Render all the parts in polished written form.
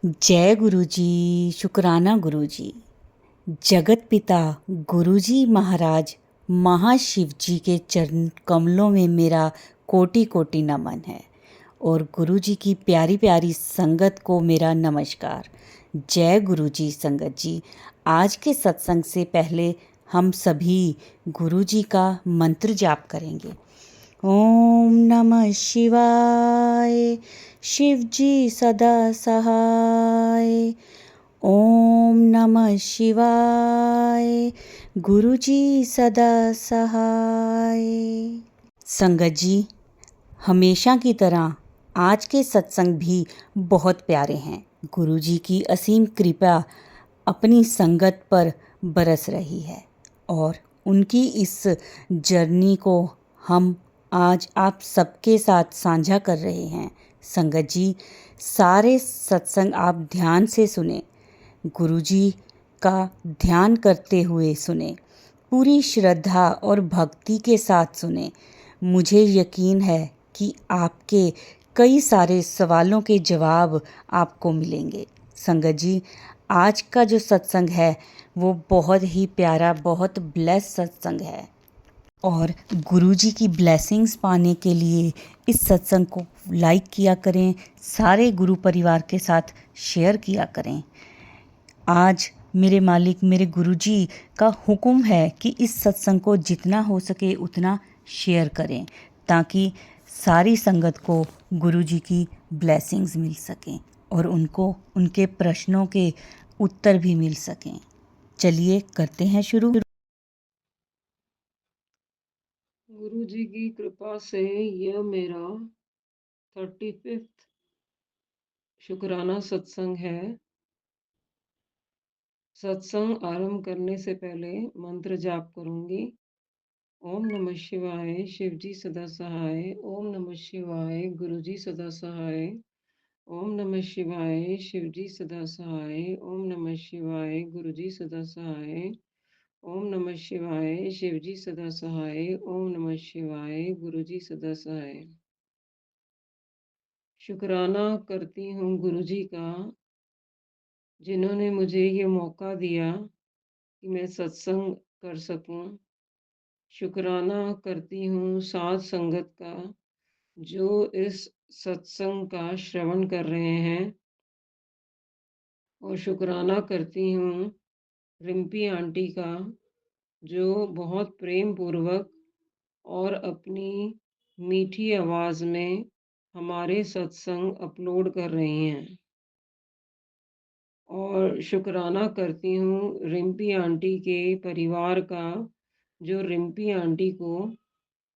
जय गुरु जी। शुक्राना गुरु जी। जगत पिता गुरु जी महाराज महाशिव जी के चरण कमलों में मेरा कोटि कोटि नमन है और गुरु जी की प्यारी प्यारी संगत को मेरा नमस्कार। जय गुरु जी। संगत जी, आज के सत्संग से पहले हम सभी गुरु जी का मंत्र जाप करेंगे। ओम नमः शिवाय। शिव जी सदा सहाय। ओम नमः शिवाय। गुरु जी सदा सहाय। संगत जी, हमेशा की तरह आज के सत्संग भी बहुत प्यारे हैं। गुरु जी की असीम कृपा अपनी संगत पर बरस रही है और उनकी इस जर्नी को हम आज आप सबके साथ साझा कर रहे हैं। संगत जी, सारे सत्संग आप ध्यान से सुने, गुरु जी का ध्यान करते हुए सुने, पूरी श्रद्धा और भक्ति के साथ सुने। मुझे यकीन है कि आपके कई सारे सवालों के जवाब आपको मिलेंगे। संगत जी, आज का जो सत्संग है वो बहुत ही प्यारा, बहुत ब्लेस सत्संग है और गुरु जी की ब्लेसिंग्स पाने के लिए इस सत्संग को लाइक किया करें, सारे गुरु परिवार के साथ शेयर किया करें। आज मेरे मालिक मेरे गुरु जी का हुक्म है कि इस सत्संग को जितना हो सके उतना शेयर करें ताकि सारी संगत को गुरु जी की ब्लेसिंग्स मिल सकें और उनको उनके प्रश्नों के उत्तर भी मिल सकें। चलिए करते हैं शुरू। गुरु जी की कृपा से यह मेरा 35th शुक्राना सत्संग है। सत्संग आरंभ करने से पहले मंत्र जाप करूंगी। ओम नमः शिवाय। शिव जी सदा सहाय। ओम नमः शिवाय। गुरु जी सदा सहाय। ओम नमः शिवाय। शिव जी सदा सहाय। ओम नमः शिवाय। गुरु जी सदा सहाय। ओम नमः शिवाय। शिव जी सदा सहाय। ओम नमः शिवाय। गुरु जी सदा सहाय। शुक्राना करती हूँ गुरु जी का, जिन्होंने मुझे ये मौका दिया कि मैं सत्संग कर सकूं। शुक्राना करती हूँ साध संगत का, जो इस सत्संग का श्रवण कर रहे हैं। और शुक्राना करती हूँ रिम्पी आंटी का, जो बहुत प्रेम पूर्वक और अपनी मीठी आवाज़ में हमारे सत्संग अपलोड कर रही हैं। और शुक्राना करती हूँ रिम्पी आंटी के परिवार का, जो रिम्पी आंटी को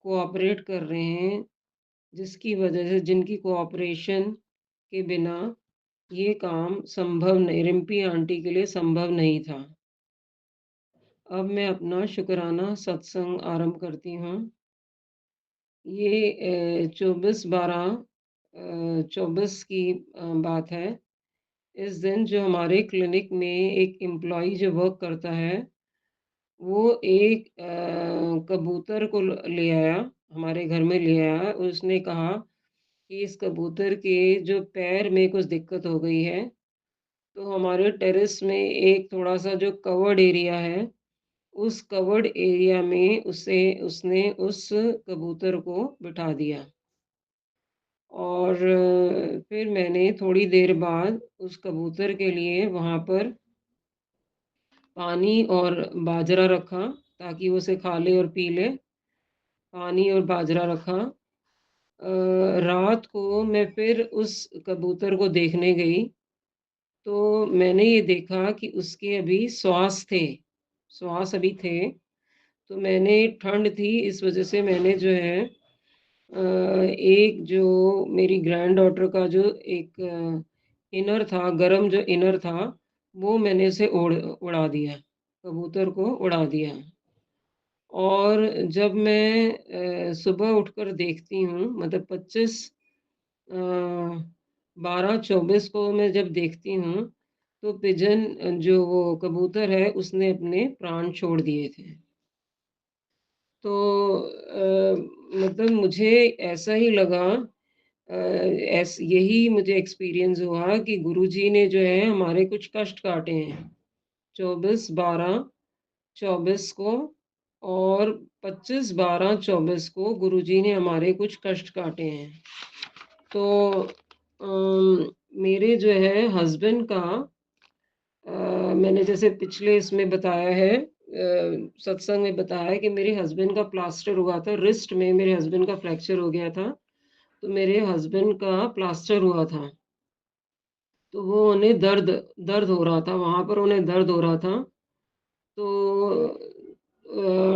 कोऑपरेट कर रहे हैं, जिसकी वजह से जिनकी कोऑपरेशन के बिना ये काम संभव नहीं, रिम्पी आंटी के लिए संभव नहीं था। अब मैं अपना शुक्राना सत्संग आरंभ करती हूँ। ये 24/12/24 की बात है। इस दिन जो हमारे क्लिनिक में एक एम्प्लॉई जो वर्क करता है, वो एक कबूतर को ले आया, हमारे घर में ले आया। उसने कहा कि इस कबूतर के जो पैर में कुछ दिक्कत हो गई है। तो हमारे टेरेस में एक थोड़ा-सा जो कवर्ड एरिया है, उस कवर्ड एरिया में उसने उस कबूतर को बिठा दिया। और फिर मैंने थोड़ी देर बाद उस कबूतर के लिए वहाँ पर पानी और बाजरा रखा, ताकि वो उसे खा ले और पी ले। पानी और बाजरा रखा। रात को मैं फिर उस कबूतर को देखने गई, तो मैंने ये देखा कि उसके अभी श्वास अभी थे। तो मैंने ठंड थी, इस वजह से मैंने जो है एक जो मेरी ग्रैंड डॉटर का जो एक इनर था, गरम जो इनर था, वो मैंने उसे उड़ा दिया, कबूतर को उड़ा दिया। और जब मैं सुबह उठकर देखती हूँ, मतलब 12/24 को मैं जब देखती हूँ, तो पिजन जो वो कबूतर है, उसने अपने प्राण छोड़ दिए थे। तो मतलब मुझे ऐसा ही लगा यही मुझे एक्सपीरियंस हुआ कि गुरुजी ने जो है हमारे कुछ कष्ट काटे हैं। 24/12/24 को और 25/12/24 को गुरुजी ने हमारे कुछ कष्ट काटे हैं। तो मेरे जो है हस्बैंड का मैंने जैसे पिछले इसमें बताया है सत्संग में बताया है कि मेरे हस्बैंड का प्लास्टर हुआ था, रिस्ट में मेरे हस्बैंड का फ्रैक्चर हो गया था। तो मेरे हस्बैंड का प्लास्टर हुआ था, तो वो उन्हें दर्द दर्द हो रहा था, वहाँ पर उन्हें दर्द हो रहा था। तो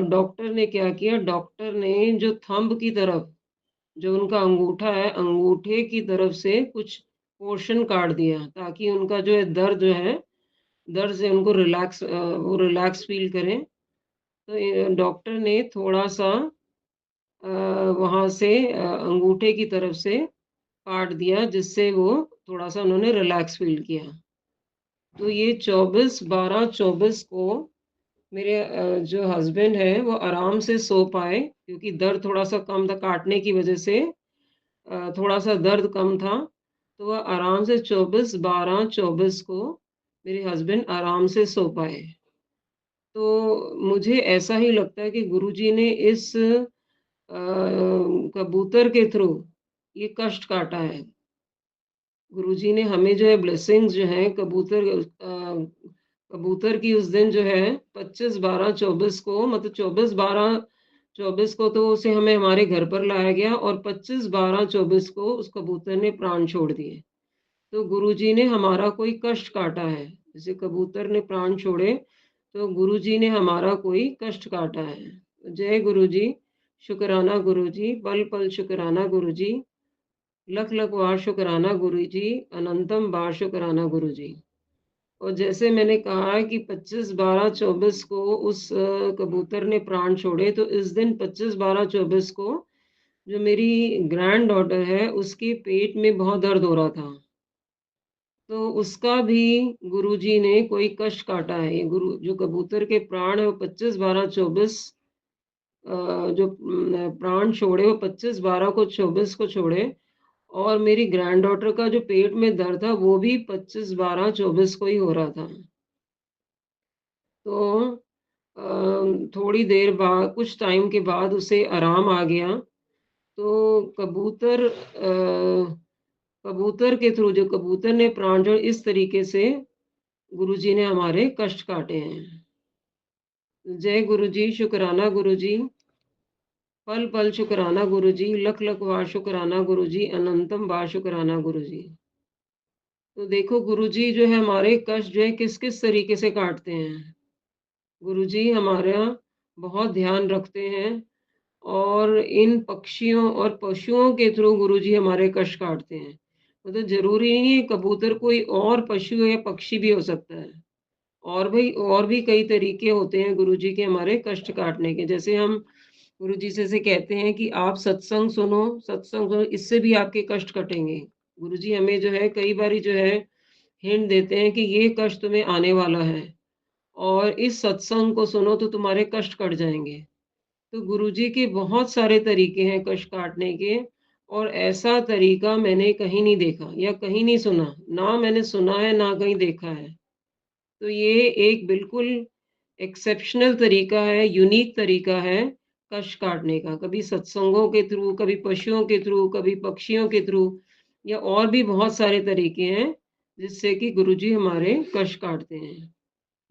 डॉक्टर ने क्या किया, डॉक्टर ने जो थंब की तरफ, जो उनका अंगूठा है, अंगूठे की तरफ से कुछ पोर्शन काट दिया ताकि उनका जो है दर्द से उनको वो रिलैक्स फील करें। तो डॉक्टर ने थोड़ा-सा वहाँ से अंगूठे की तरफ से काट दिया जिससे वो थोड़ा-सा उन्होंने रिलैक्स फील किया। तो ये 24/12/24 को मेरे जो हस्बैंड हैं वो आराम से सो पाए क्योंकि दर्द थोड़ा-सा कम था काटने की वज़ह से थोड़ा-सा दर्द कम था। तो वह आराम से 24/12/24 को मेरे हस्बैंड आराम से सो पाए। तो मुझे ऐसा ही लगता है कि गुरुजी ने इस कबूतर के थ्रू ये कष्ट काटा है। गुरुजी ने हमें जो है ब्लेसिंग्स जो हैं कबूतर की उस दिन जो है 25/12/24 को मतलब 24/12/24 को तो उसे हमें हमारे घर पर लाया गया और 25/12/24 को उस कबूतर ने प्राण छोड़ दिए। तो गुरुजी ने हमारा कोई कष्ट काटा है। जैसे कबूतर ने प्राण छोड़े, तो गुरुजी ने हमारा कोई कष्ट काटा है। जय गुरुजी, शुकराना गुरुजी, पल-पल शुकराना गुरुजी, लख-लख बार शुकराना गुरुजी, अनंतम बार शुकराना गुरुजी। और जैसे मैंने कहा है कि 25/12/24 को उस कबूतर ने प्राण छोड़े, तो इस दिन 25/12/24 को जो मेरी ग्रैंड डॉटर है, उसके पेट में बहुत दर्द हो रहा था। तो उसका भी गुरुजी ने कोई कष्ट काटा है। ये गुरु जो कबूतर के प्राण है वो 25/12/24 जो प्राण छोड़े वो 25/12 को 24 को छोड़े और मेरी ग्रैंड डॉटर का जो पेट में दर्द था वो भी 25/12/24 को ही हो रहा था। तो थोड़ी देर बाद कुछ टाइम के बाद उसे आराम आ गया। तो कबूतर के थ्रू जो कबूतर ने प्राण जो इस तरीके से गुरुजी ने हमारे कष्ट काटे हैं। जय गुरुजी, शुकराना गुरुजी, पल-पल शुकराना गुरुजी, लख-लख बार शुकराना गुरुजी, अनंतम बार शुकराना गुरुजी। तो देखो गुरुजी जो है हमारे कष्ट जो है किस-किस तरीके से काटते हैं। गुरुजी हमारा बहुत ध्यान रखते हैं और इन पक्षियों और पशुओं के थ्रू गुरुजी हमारे कष्ट काटते हैं। मतलब ज़रूरी नहीं है कबूतर कोई और पशु या पक्षी भी हो सकता है। और भी कई तरीके होते हैं गुरुजी के हमारे कष्ट काटने के। जैसे हम गुरुजी से कहते हैं कि आप सत्संग सुनो, इससे भी आपके कष्ट कटेंगे। गुरुजी हमें जो है कई बारी जो है हिंट देते हैं कि ये कष्ट तुम्हें आने वाला है और इस सत्संग को सुनो तो तुम्हारे कष्ट कट जाएँगे। तो गुरुजी के बहुत सारे तरीके हैं कष्ट काटने के और ऐसा तरीका मैंने कहीं नहीं देखा या कहीं नहीं सुना। ना मैंने सुना है, ना कहीं देखा है। तो ये एक बिल्कुल एक्सेप्शनल तरीका है, यूनिक तरीका है कष्ट काटने का। कभी सत्संगों के थ्रू, कभी पशुओं के थ्रू, कभी पक्षियों के थ्रू या और भी बहुत सारे तरीके हैं, जिससे कि गुरुजी हमारे कष्ट काटते हैं।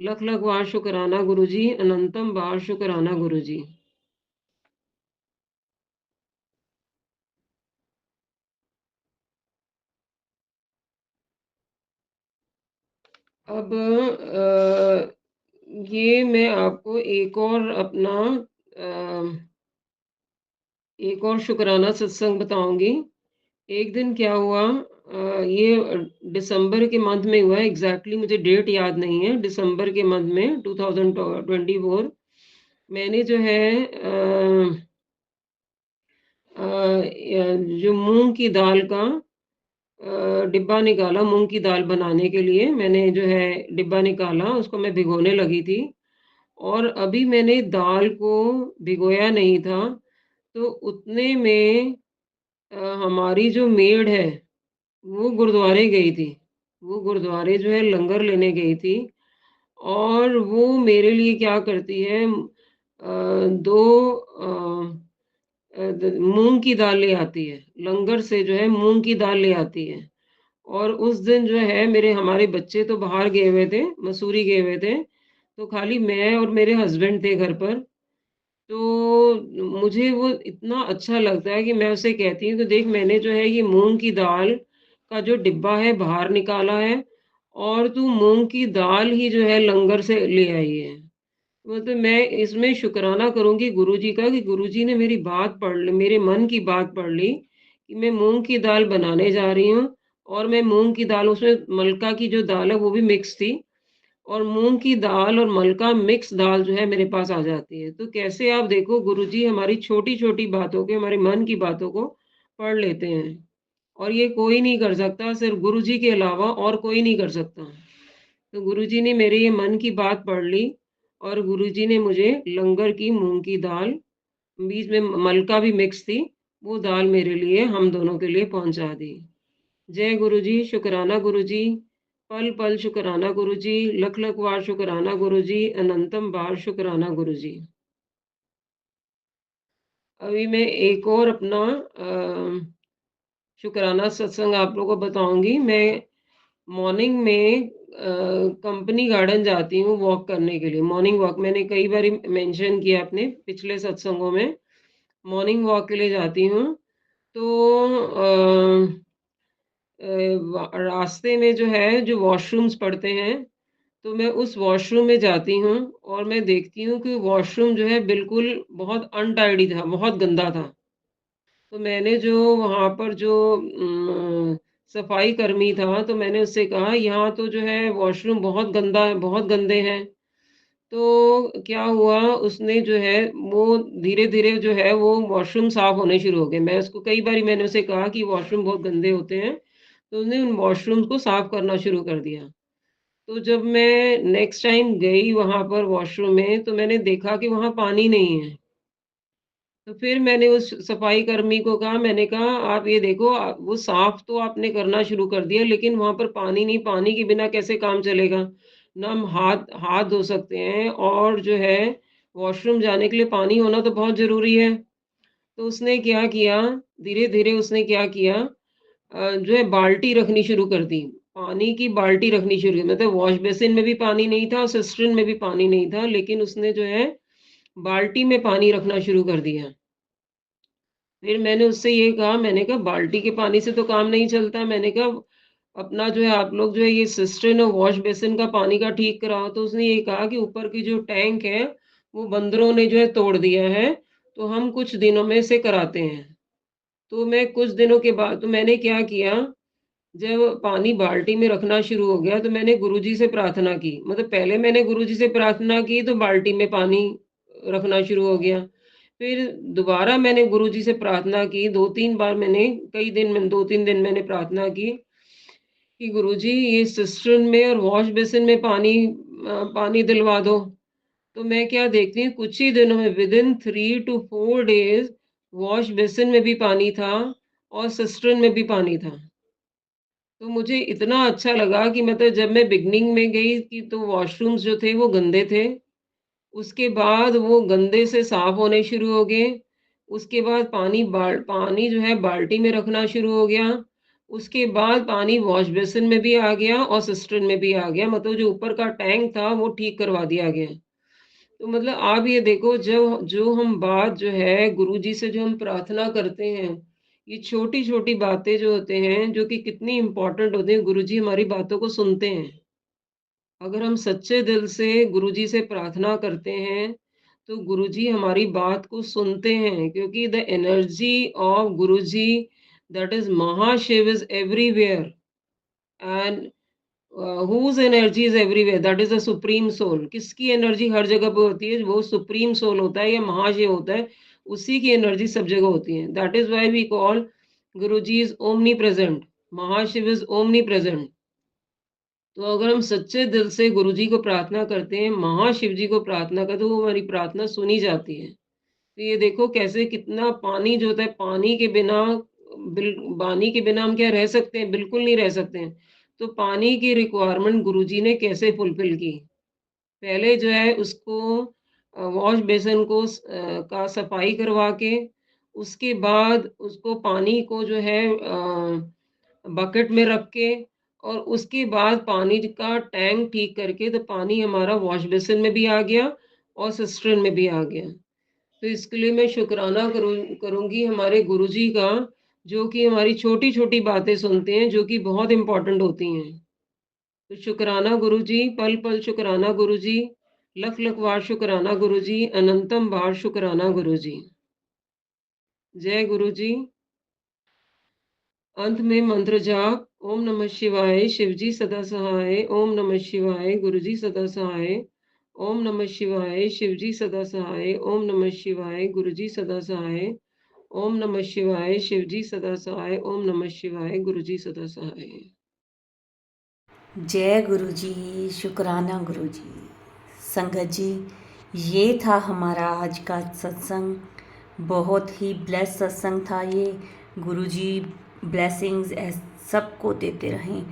लख लख बार शुकराना गुरुजी, अनंतम बार शुकराना गुरुजी। अब ये मैं आपको एक और शुकराना सत्संग बताऊँगी। एक दिन क्या हुआ दिसंबर के मंथ में हुआ है, एग्ज़ैक्टली मुझे डेट याद नहीं है, दिसंबर के मंथ में 2024 मैंने जो है जो मूँग की दाल का डिब्बा निकाला, मूँग की दाल बनाने के लिए मैंने जो है डिब्बा निकाला, उसको मैं भिगोने लगी थी और अभी मैंने दाल को भिगोया नहीं था, तो उतने में हमारी जो मेड है, वो गुरुद्वारे गई थी। वो गुरुद्वारे जो है लंगर लेने गई थी और वो मेरे लिए क्या करती है 2 द मूँग की दाल ले आती है। लंगर से जो है मूँग की दाल ले आती है और उस दिन जो है मेरे हमारे बच्चे तो बाहर गए हुए थे, मसूरी गए हुए थे, तो खाली मैं और मेरे हस्बैंड थे घर पर। तो मुझे वो इतना अच्छा लगता है कि मैं उसे कहती हूँ कि देख मैंने जो है ये मूँग की दाल का जो डिब्बा है बाहर निकाला है और तू मूँग की दाल ही जो है लंगर से ले आई है। मतलब मैं इसमें शुक्राना करूँगी गुरुजी का कि गुरुजी ने मेरी बात पढ़ ली, मेरे मन की बात पढ़ ली कि मैं मूँग की दाल बनाने जा रही हूँ और मैं मूँग की दाल उसमें मलका की जो दाल है वो भी मिक्स थी और मूँग की दाल और मलका मिक्स दाल जो है मेरे पास आ जाती है। तो कैसे आप देखो गुरुजी हमारी छोटी-छोटी बातों के, हमारे मन की बातों को पढ़ लेते हैं और ये कोई नहीं कर सकता, सिर्फ़ गुरुजी के अलावा और कोई नहीं कर सकता। तो गुरुजी ने मेरे ये मन की बात पढ़ ली और गुरुजी ने मुझे लंगर की मूँग की दाल, बीच में मलका भी मिक्स थी, वो दाल मेरे लिए, हम दोनों के लिए पहुँचा दी। जय गुरुजी, शुकराना गुरुजी, पल-पल शुकराना गुरुजी, लख-लख बार शुकराना गुरुजी, अनंतम बार शुकराना गुरुजी। अभी मैं एक और अपना शुकराना सत्संग आप लोगों को बताऊँगी। मैं मॉर्निंग में कंपनी गार्डन जाती हूँ वॉक करने के लिए। मॉर्निंग वॉक मैंने कई बारी मेंशन किया अपने पिछले सत्संगों में। मॉर्निंग वॉक के लिए जाती हूँ। तो रास्ते में जो है, जो वॉशरूम्स पड़ते हैं, तो मैं उस वॉशरूम में जाती हूँ और मैं देखती हूँ कि वॉशरूम जो है बिल्कुल बहुत अनटाइडी था, बहुत गंदा था। तो मैंने जो वहाँ पर जो सफाई कर्मी था, तो मैंने उससे कहा, "यहाँ तो जो है वॉशरूम बहुत गंदा है, बहुत गंदे हैं।" तो क्या हुआ, उसने जो है वो धीरे-धीरे जो है वो वॉशरूम साफ होने शुरू हो गए। मैं उसको कई बारी मैंने उसे कहा कि वॉशरूम बहुत गंदे होते हैं, तो उसने उन वॉशरूम्स को साफ करना शुरू कर दिया। तो जब मैं नेक्स्ट टाइम गई वहाँ पर वॉशरूम में, तो मैंने देखा कि वहाँ पानी नहीं है। तो फिर मैंने उस सफाई कर्मी को कहा, मैंने कहा, "आप ये देखो वो साफ तो आपने करना शुरू कर दिया, लेकिन वहाँ पर पानी नहीं, पानी के बिना कैसे काम चलेगा? ना हम हाथ हाथ धो सकते हैं और जो है वॉशरूम जाने के लिए पानी होना तो बहुत ज़रूरी है।" तो उसने क्या किया, धीरे-धीरे उसने क्या किया जो है बाल्टी रखनी शुरू कर दी। पानी की बाल्टी रखनी शुरू की, मतलब वॉश बेसिन में भी पानी नहीं था और सिस्टर्न में भी पानी नहीं था, लेकिन उसने जो है बाल्टी में पानी रखना शुरू कर दिया। फिर मैंने उससे ये कहा, मैंने कहा बाल्टी के पानी से तो काम नहीं चलता। मैंने कहा अपना जो है आप लोग जो है ये सिस्टर्न और वॉश बेसिन का पानी का ठीक कराओ। तो उसने ये कहा कि ऊपर की जो टैंक है वो बंदरों ने जो है तोड़ दिया है, तो हम कुछ दिनों में इसे कराते हैं। तो मैं कुछ दिनों के बाद, तो मैंने क्या किया, जब पानी बाल्टी में रखना शुरू हो गया तो मैंने गुरुजी से प्रार्थना की। मतलब पहले मैंने गुरुजी से प्रार्थना की तो बाल्टी में पानी रखना शुरू हो गया। फिर दोबारा मैंने गुरुजी से प्रार्थना की, 2-3 बार मैंने, कई दिन में 2-3 दिन मैंने प्रार्थना की कि गुरुजी ये सिस्टर्न में और वॉश बेसिन में पानी दिलवा दो। तो मैं क्या देखती हूँ, कुछ ही दिनों में within 3 to 4 days wash basin में भी पानी था और सिस्टर्न में भी पानी था। तो मुझे इतना अच्छा लगा कि मतलब जब मैं बिगिनिंग में गई कि तो वॉशरूम्स जो थे वो गंदे थे। उसके बाद वो गंदे से साफ होने शुरू हो गए। उसके बाद पानी जो है बाल्टी में रखना शुरू हो गया। उसके बाद पानी वॉश बेसिन में भी आ गया और सिस्टर्न में भी आ गया। मतलब जो ऊपर का टैंक था वो ठीक करवा दिया गया। तो मतलब आप ये देखो, जब जो हम बात जो है गुरुजी से जो हम प्रार्थना करते हैं, ये छोटी-छोटी बातें जो होते हैं, जो कि कितनी इम्पोर्टेंट होती हैं, गुरुजी हमारी बातों को सुनते हैं। अगर हम सच्चे दिल से गुरुजी से प्रार्थना करते हैं, तो गुरुजी हमारी बात को सुनते हैं, क्योंकि the energy of Guruji, that is Mahashiv, is everywhere and whose energy is everywhere, that is the supreme soul। किसकी एनर्जी हर जगह पे होती है? वो सुप्रीम सोल होता है या महाशिव होता है, उसी की एनर्जी सब जगह होती है। That is why we call Guruji is omnipresent, Mahashiv is omnipresent. तो अगर हम सच्चे दिल से गुरुजी को प्रार्थना करते हैं, महाशिव जी को प्रार्थना करते हैं, तो वो हमारी प्रार्थना सुनी जाती है। तो ये देखो कैसे कितना पानी जो होता है, पानी के बिना पानी के बिना हम क्या रह सकते हैं? बिल्कुल नहीं रह सकते हैं। तो पानी की रिक्वायरमेंट गुरुजी ने कैसे फुलफिल की? पहले जो है उसको वॉश बेसिन को का सफाई करवा के, उसके बाद उसको पानी को जो है बकेट में रख के, और उसके बाद पानी का टैंक ठीक करके, तो पानी हमारा वॉश बेसिन में भी आ गया और सिस्टर्न में भी आ गया। तो इसके लिए मैं शुक्राना करूँगी हमारे गुरुजी का, जो कि हमारी छोटी-छोटी बातें सुनते हैं, जो कि बहुत इम्पोर्टेंट होती हैं। तो शुक्राना गुरुजी, पल-पल शुक्राना गुरुजी, लख-लख बार शुक्राना गुरुजी, अनंतम बार शुक्राना गुरुजी। जय गुरुजी। अंत में मंत्र जाप: ओम नमः शिवाय, शिवजी सदा सहाय। ओम नमः शिवाय, गुरुजी सदा सहाय। ओम नमः शिवाय, शिवजी सदा सहाय। ओम नमः शिवाय, गुरुजी सदा सहाय। ओम नमः शिवाय, शिवजी सदा सहाय। ओम नमः शिवाय, गुरुजी सदा सहाय। जय गुरुजी, शुक्राना गुरुजी। संगत जी, ये था हमारा आज का सत्संग। बहुत ही ब्लेस सत्संग था ये। गुरुजी ब्लेसिंग्स सबको देते रहें,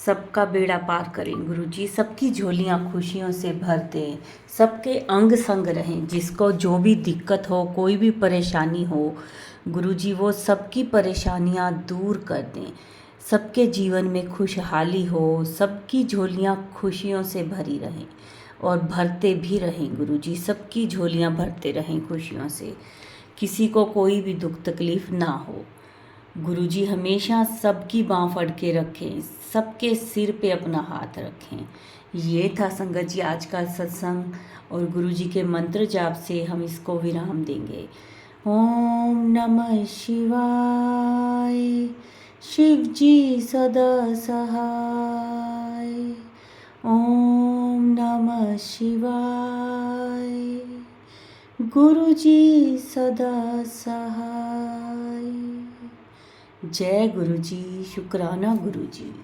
सबका बेड़ा पार करें गुरुजी, सबकी झोलियाँ खुशियों से भर दें, सबके अंग संग रहें। जिसको जो भी दिक्कत हो, कोई भी परेशानी हो, गुरुजी वो सबकी परेशानियाँ दूर कर दें। सबके जीवन में खुशहाली हो, सबकी झोलियाँ खुशियों से भरी रहें और भरते भी रहें गुरुजी, सबकी झोलियाँ भरते रहें खुशियों से। किसी को कोई भी दुख तकलीफ़ ना हो। गुरुजी हमेशा सबकी बाँह फड़ के रखें, सबके सिर पे अपना हाथ रखें। ये था संगत जी आज का सत्संग, और गुरुजी के मंत्र जाप से हम इसको विराम देंगे। ओम नमः शिवाय, शिवजी सदा सहाय। ओम नमः शिवाय, गुरुजी सदा सहाय। जय गुरुजी, शुक्राना गुरुजी।